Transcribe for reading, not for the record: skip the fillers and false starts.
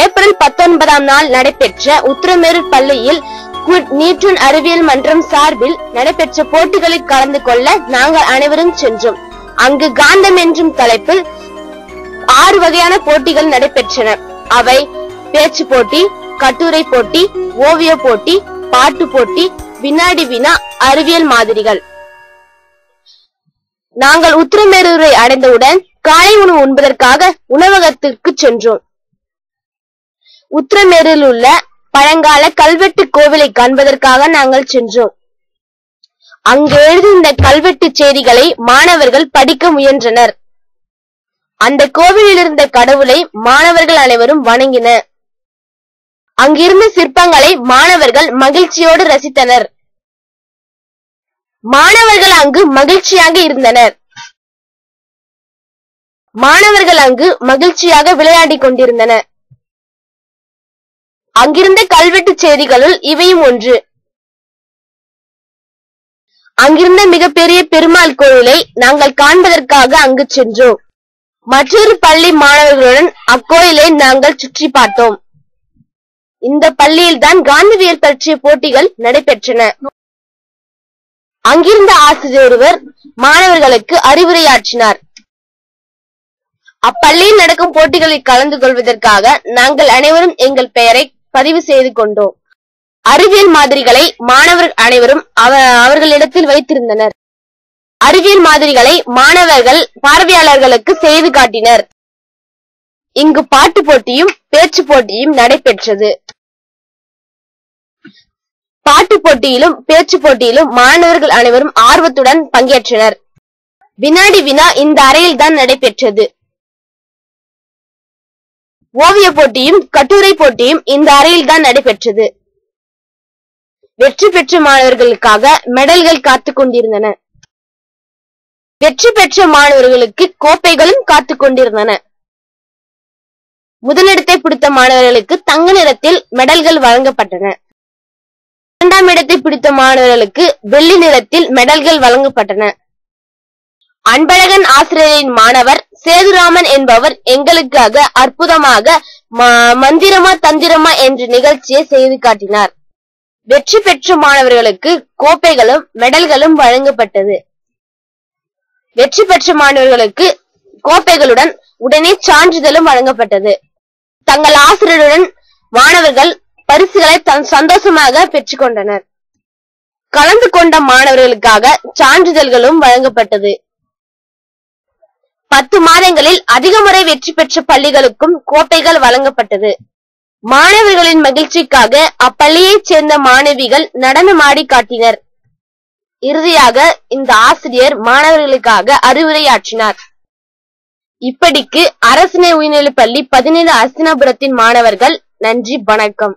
April 19ஆம் நாள் நடைபெற்ற உத்திரமேரூர் பள்ளியில் நியூட்டன் அறிவியல் மன்றம் சார்பில் நடைபெற்ற போட்டிகளில் கலந்து கொள்ள நாங்கள் அனைவரும் சென்றோம். அங்கு காந்தம் என்றும் தலைப்பில் 6 வகையான போட்டிகள் நடைபெற்றன. அவை பேச்சு போட்டி, கட்டுரை போட்டி, ஓவிய போட்டி, பாட்டு போட்டி, வினாடி வினா, அறிவியல் மாதிரிகள். நாங்கள் உத்திரமேரூரை அடைந்தவுடன் காலை உணவு உண்பதற்காக உணவகத்திற்கு சென்றோம். உத்திரமேரூரில் உள்ள பழங்கால கல்வெட்டு கோவிலை காண்பதற்காக நாங்கள் சென்றோம். அங்கு எழுதியிருந்த கல்வெட்டு செய்திகளை மாணவர்கள் படிக்க முயன்றனர். அந்த கோவிலில் இருந்த கடவுளை மாணவர்கள் அனைவரும் வணங்கினர். அங்கிருந்த சிற்பங்களை மாணவர்கள் மகிழ்ச்சியோடு ரசித்தனர். மாணவர்கள் அங்கு மகிழ்ச்சியாக இருந்தனர். மாணவர்கள் அங்கு மகிழ்ச்சியாக விளையாடிக் கொண்டிருந்தனர். அங்கிருந்த கல்வெட்டு செய்திகளுள் இவையும் ஒன்று. அங்கிருந்த மிகப்பெரிய பெருமாள் கோயிலை நாங்கள் காண்பதற்காக அங்கு சென்றோம். மற்றொரு பள்ளி மாணவர்களுடன் அக்கோயிலை நாங்கள் சுற்றி பார்த்தோம். இந்த பள்ளியில்தான் காந்திவியல் பற்றிய போட்டிகள் நடைபெற்றன. அங்கிருந்த ஆசிரியர் ஒருவர் மாணவர்களுக்கு அறிவுரையாற்றினார். அப்பள்ளியில் நடக்கும் போட்டிகளில் கலந்து கொள்வதற்காக நாங்கள் அனைவரும் எங்கள் பெயரை பதிவு செய்து கொண்டோம். அறிவியல் மாதிரிகளை மாணவர்கள் அனைவரும் அவர்களிடத்தில் வைத்திருந்தனர். அறிவியல் மாதிரிகளை மாணவர்கள் பார்வையாளர்களுக்கு செய்து காட்டினர். இங்கு பாட்டு போட்டியும் பேச்சு போட்டியும் நடைபெற்றது. பாட்டு போட்டியிலும் பேச்சு போட்டியிலும் மாணவர்கள் அனைவரும் ஆர்வத்துடன் பங்கேற்றனர். வினாடி வினா இந்த அறையில் தான் நடைபெற்றது. ஓவிய போட்டியும் கட்டுரை போட்டியும் இந்த அறையில் தான் நடைபெற்றது. வெற்றி பெற்ற மாணவர்களுக்காக மெடல்கள் காத்துக் கொண்டிருந்தன. வெற்றி பெற்ற மாணவர்களுக்கு கோப்பைகளும் காத்துக் கொண்டிருந்தன. முதலிடத்தை பிடித்த மாணவர்களுக்கு தங்க நிறத்தில் மெடல்கள் வழங்கப்பட்டன. 2ஆம் இடத்தை பிடித்த மாணவர்களுக்கு வெள்ளி நிறத்தில் மெடல்கள் வழங்கப்பட்டன. அன்பழகன் ஆசிரியரின் மாணவர் சேதுராமன் என்பவர் எங்களுக்காக அற்புதமாக மந்திரமா தந்திரமா என்ற நிகழ்ச்சியை செய்து காட்டினார். வெற்றி பெற்ற மாணவர்களுக்கு கோப்பைகளும் மெடல்களும் வழங்கப்பட்டது. வெற்றி பெற்ற மாணவர்களுக்கு கோப்பைகளுடன் உடனே சான்றிதழும் வழங்கப்பட்டது. தங்கள் ஆசிரியருடன் மாணவர்கள் பரிசுகளை சந்தோஷமாக பெற்றுக் கொண்டனர். கலந்து கொண்ட மாணவர்களுக்காக சான்றிதழ்களும் வழங்கப்பட்டது. 10 மாதங்களில் அதிக முறை வெற்றி பெற்ற பள்ளிகளுக்கும் கோப்பைகள் வழங்கப்பட்டது. மாணவர்களின் மகிழ்ச்சிக்காக அப்பள்ளியைச் சேர்ந்த மாணவிகள் நடனமாடி காட்டினர். இறுதியாக இந்த ஆசிரியர் மாணவர்களுக்காக அறிவுரையாற்றினார். இப்படிக்கு அரசினர் உயர்நிலைப்பள்ளி 17 அஸ்தினாபுரத்தின் மாணவர்கள். நன்றி, வணக்கம்.